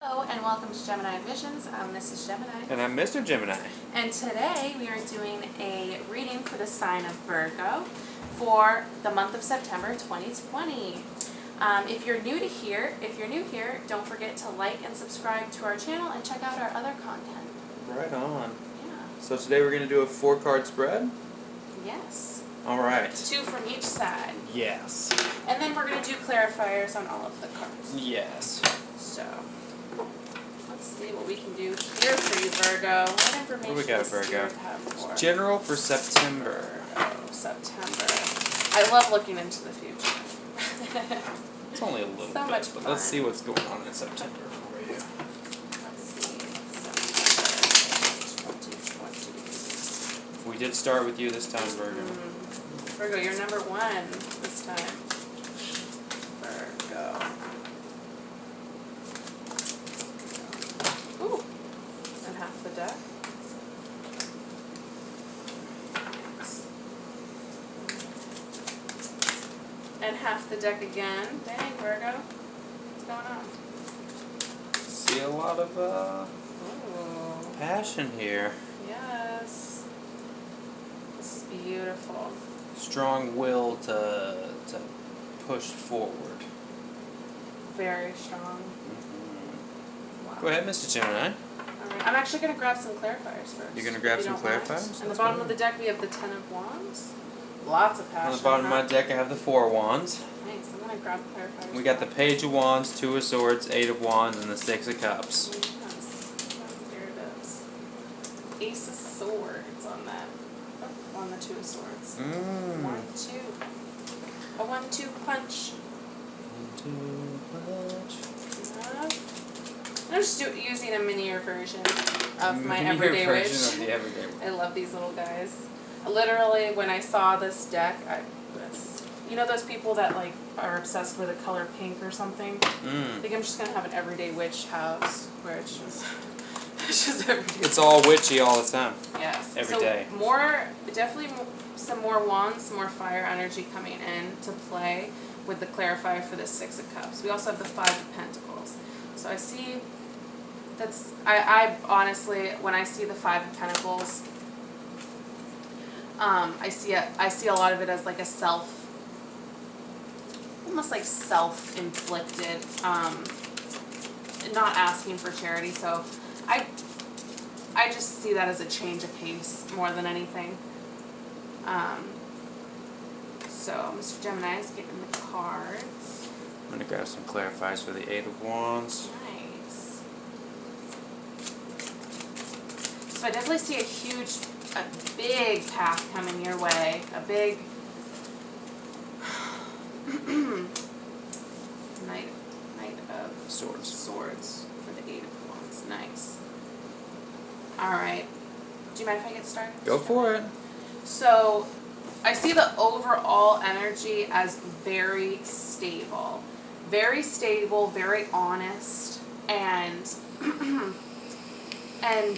Hello and welcome to Gemini Visions. I'm Mrs. Gemini. And I'm Mr. Gemini. And today we are doing a reading for the sign of Virgo for the month of September 2020. If you're new here, don't forget to like and subscribe to our channel and check out our other content. Right on. Yeah. So today we're going to do a 4-card spread? Yes. Alright. 2 from each side. Yes. And then we're going to do clarifiers on all of the cards. Yes. So, let's see what we can do here for you, Virgo. What information What do we got, does Virgo? Spirit have for General for September. September. I love looking into the future. It's only a little So bit, much but fun. let's see what's going on in September for you. Let's see. September 2020. We did start with you this time, Virgo. Virgo, you're number 1 this time. Virgo. Ooh. And half the deck. And half the deck again. Dang, Virgo. What's going on? See a lot of Ooh. passion here. Yes. This is beautiful. Strong will to push forward. Very strong. Wow. Go ahead, Mr. Gemini. Alright. I'm actually going to grab some clarifiers first. You're going to grab if you some don't mind. clarifiers? On the That's bottom good. of the deck we have the 10 of Wands. Lots of passion. On the bottom of huh? my deck I have the 4 Wands. Nice. I'm going to grab clarifiers. We got the Page of Wands, 2 of Swords, 8 of Wands, and the 6 of Cups. Yes. There it is. Ace of Swords on that. Oh, on the 2 of Swords. 1, 2. A 1-2 punch. 1, 2, punch. I'm just using a minier version of my Minier Everyday version Witch. of the Everyday Witch. I love these little guys. Literally, when I saw this deck, you know those people that like are obsessed with the color pink or something? I think I'm just gonna have an Everyday Witch house where it's just everyday. It's all witchy all the time. Yes. Every so day. Definitely some more wands, some more fire energy coming in to play with the clarifier for the 6 of Cups. We also have the 5 of Pentacles. So I see I honestly, when I see the 5 of Pentacles, I see a lot of it as like a almost like self-inflicted, not asking for charity. So I just see that as a change of pace more than anything. So Mr. Gemini is getting the cards. I'm going to grab some clarifiers for the 8 of Wands. Nice. So I definitely see a big path coming your way. A big Knight of Swords for the 8 of Wands. Nice. Alright. Do you mind if I get started? Go for it. So, I see the overall energy as very stable. Very stable, very honest, and and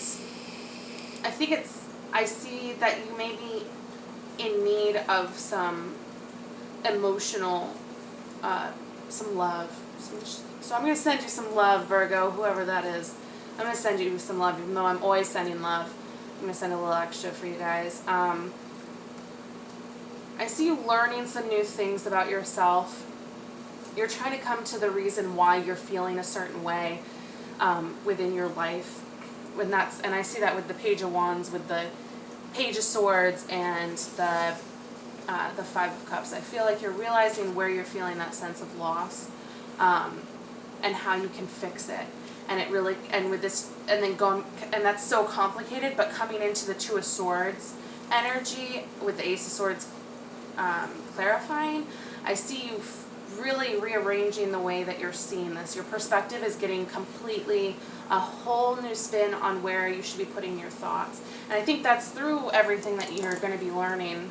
I see that you may be in need of some emotional, some love. So I'm going to send you some love, Virgo, whoever that is. I'm going to send you some love, even though I'm always sending love. I'm going to send a little extra for you guys. I see you learning some new things about yourself. You're trying to come to the reason why you're feeling a certain way within your life. And I see that with the Page of Wands, with the Page of Swords, and the 5 of Cups. I feel like you're realizing where you're feeling that sense of loss, and how you can fix it. And it really, and with this, and then going, and that's so complicated. But coming into the 2 of Swords energy with the Ace of Swords clarifying, I see you really rearranging the way that you're seeing this. Your perspective is getting completely a whole new spin on where you should be putting your thoughts. And I think that's through everything that you're going to be learning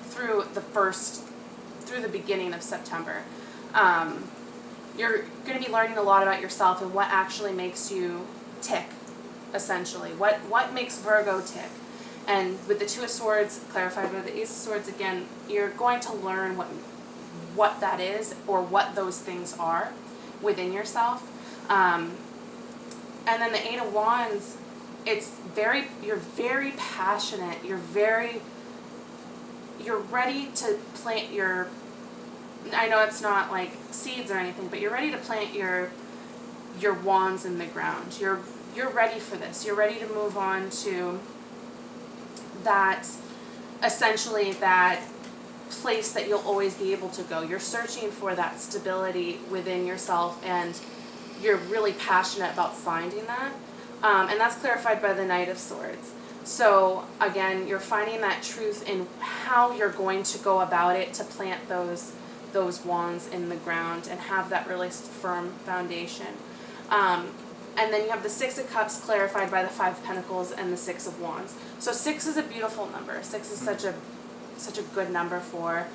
through the beginning of September. You're going to be learning a lot about yourself and what actually makes you tick, essentially. What makes Virgo tick. And with the Two of Swords clarified by the Ace of Swords, again, you're going to learn what that is or what those things are within yourself. And then the Eight of Wands, you're very passionate. You're ready to plant your, I know it's not like seeds or anything, but you're ready to plant your wands in the ground. You're ready for this. You're ready to move on to that, essentially that place that you'll always be able to go. You're searching for that stability within yourself, and you're really passionate about finding that. And that's clarified by the Knight of Swords. So again, you're finding that truth in how you're going to go about it to plant those wands in the ground and have that really firm foundation. And then you have the Six of Cups clarified by the Five of Pentacles and the Six of Wands. So 6 is a beautiful number. 6 is such a good number for,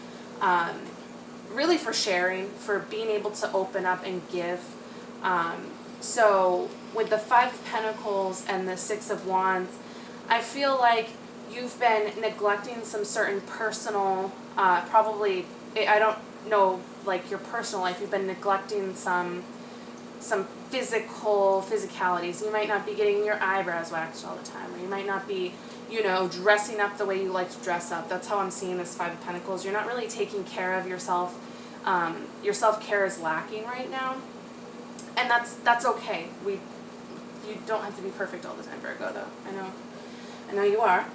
really for sharing, for being able to open up and give. So with the Five of Pentacles and the Six of Wands, I feel like you've been neglecting some certain personal, probably, I don't know, like your personal life, you've been neglecting some physicalities. You might not be getting your eyebrows waxed all the time, or you might not be, dressing up the way you like to dress up. That's how I'm seeing this Five of Pentacles. You're not really taking care of yourself. Your self-care is lacking right now, and that's okay. You don't have to be perfect all the time, Virgo, though. I know you are.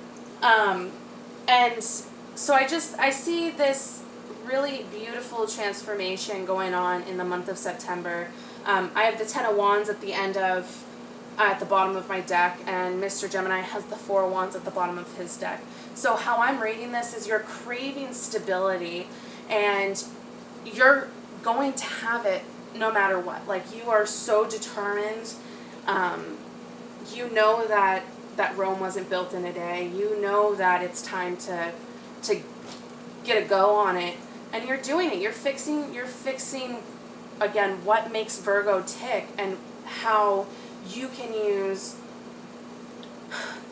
And so I see this really beautiful transformation going on in the month of September. I have the Ten of Wands at the bottom of my deck, and Mr. Gemini has the Four of Wands at the bottom of his deck. So how I'm reading this is you're craving stability, and you're going to have it no matter what. Like, you are so determined. You know that Rome wasn't built in a day. You know that it's time to get a go on it, and you're doing it. You're fixing again what makes Virgo tick, and how you can use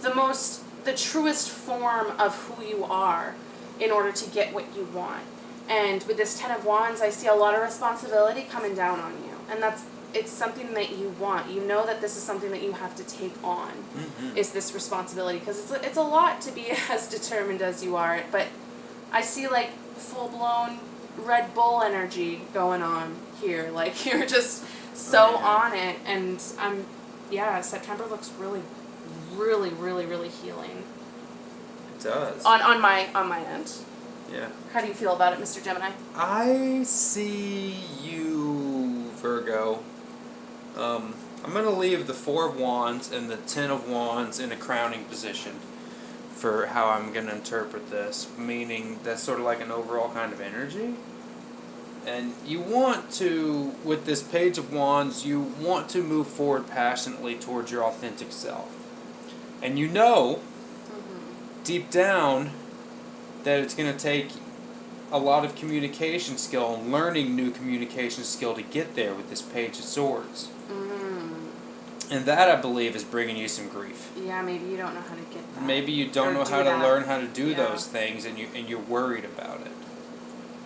the truest form of who you are in order to get what you want. And with this Ten of Wands, I see a lot of responsibility coming down on you, and it's something that you want. You know that this is something that you have to take on, is this responsibility, because it's a lot to be as determined as you are. But I see like full-blown Red Bull energy going on here. Like, you're just so on it, and September looks really, really, really, really healing. It does. On my end. Yeah. How do you feel about it, Mr. Gemini? I see you, Virgo. I'm going to leave the Four of Wands and the Ten of Wands in a crowning position for how I'm going to interpret this, meaning that's sort of like an overall kind of energy. And you want to, with this Page of Wands, you want to move forward passionately towards your authentic self. And you know, deep down, that it's going to take a lot of communication skill and learning new communication skill to get there with this Page of Swords. And that, I believe, is bringing you some grief. Yeah, maybe you don't know how to get that. Maybe you don't know how to learn how to do those things, and you're worried about it.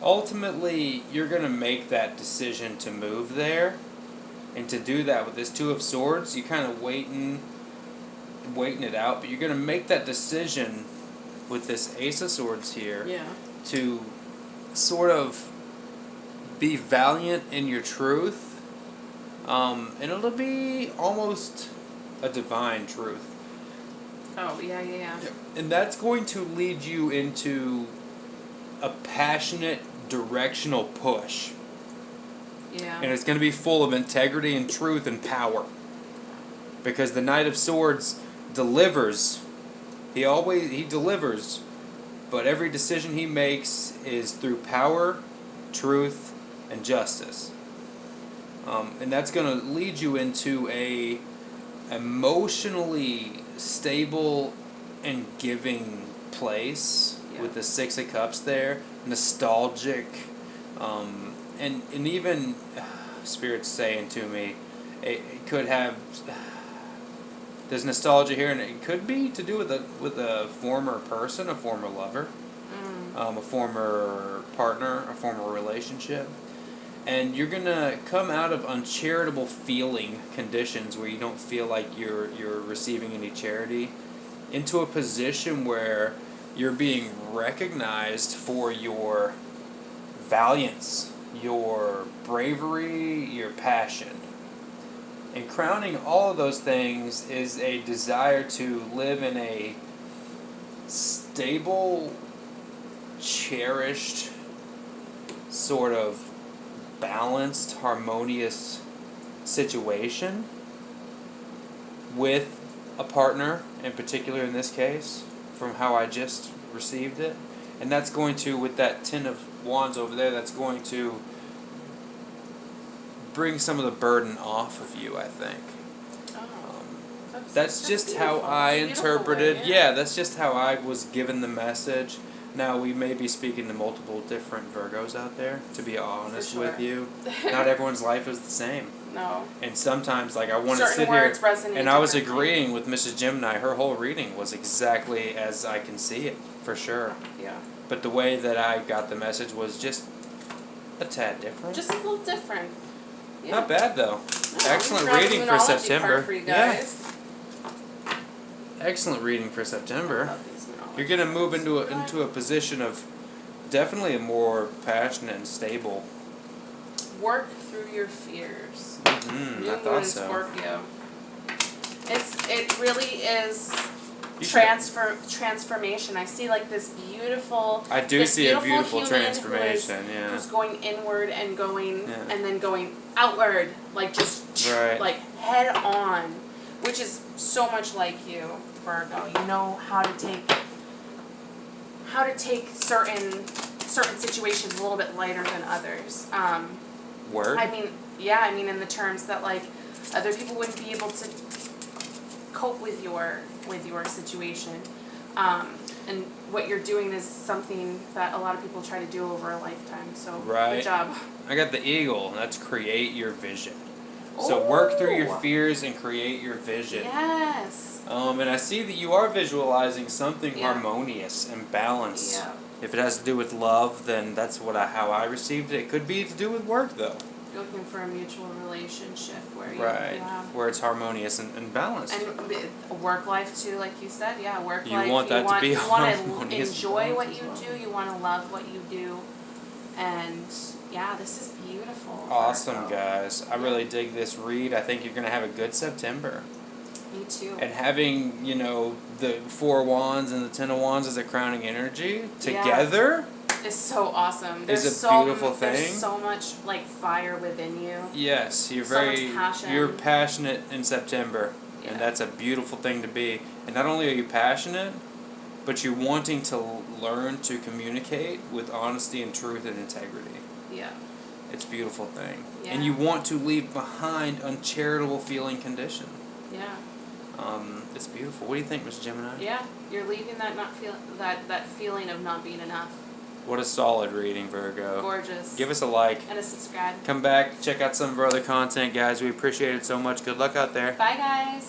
Ultimately, you're going to make that decision to move there, and to do that with this Two of Swords, you're kind of waiting it out, but you're going to make that decision with this Ace of Swords here to sort of be valiant in your truth, and it'll be almost a divine truth. Oh, yeah. And that's going to lead you into a passionate, directional push. Yeah. And it's going to be full of integrity and truth and power. Because the Knight of Swords delivers. He delivers. But every decision he makes is through power, truth, and justice. And that's going to lead you into a emotionally stable and giving place with the Six of Cups there, nostalgic, and even Spirit's saying to me, it could have, there's nostalgia here, and it could be to do with a former person, a former lover, a former partner, a former relationship. And you're gonna come out of uncharitable feeling conditions where you don't feel like you're receiving any charity into a position where you're being recognized for your valiance, your bravery, your passion. And crowning all of those things is a desire to live in a stable, cherished, sort of balanced, harmonious situation with a partner, in particular in this case, from how I just received it. And that's going to, with that Ten of Wands over there, that's going to bring some of the burden off of you, I think. That's just how I interpreted. Yeah, that's just how I was given the message. Now, we may be speaking to multiple different Virgos out there, to be honest with you. Not everyone's life is the same. No. And sometimes, like, I want to Certain sit here, words resonate and I was differently. agreeing with Mrs. Gemini. Her whole reading was exactly as I can see it, for sure. Yeah. But the way that I got the message was just a tad different. Just a little different. Yeah. Not bad, though. No, Excellent we found reading the for numerology September. part for you guys. Excellent reading for September. Love these numerology You're going to move cards. into a position of definitely a more passionate and stable. Work through your fears. I thought so. Scorpio. It really is You should- transformation. I see like this beautiful. I do this see a beautiful human transformation, yeah. Who's going inward and going Yeah. and then going outward, like just Right. like head on, which is so much like you, Virgo. You know how to take certain situations a little bit lighter than others. Word? I mean in the terms that like other people wouldn't be able to cope with your situation. And what you're doing is something that a lot of people try to do over a lifetime. So Right. good job. I got the eagle, and that's create your vision. So work through your Ooh. fears and create your vision. Yes. And I see that you are visualizing something Yeah. harmonious and balanced. Yeah. If it has to do with love, then that's how I received it. It could be to do with work, though. You're looking for a mutual relationship where you Right. Where it's harmonious and balanced. and work life too, like you said. Yeah, work You life. want that to be you want to harmonious enjoy what balance you as do. You want to love what you do, and yeah, this is beautiful. Awesome, Virgo. guys. I really dig this read. I think you're going to have a good September. Me too. And having, the Four of Wands and the Ten of Wands as a crowning energy together It's so awesome. is There's a beautiful thing. There's so much like fire within you. Yes, you're So much passion. you're passionate in September, Yeah. and that's a beautiful thing to be. And not only are you passionate, but you're wanting to learn to communicate with honesty and truth and integrity. Yeah. It's a beautiful thing. Yeah. And you want to leave behind uncharitable feeling condition. Yeah. It's beautiful. What do you think, Miss Gemini? Yeah. You're leaving that feeling of not being enough. What a solid reading, Virgo. Gorgeous. Give us a like. And a subscribe. Come back, check out some of our other content, guys. We appreciate it so much. Good luck out there. Bye, guys.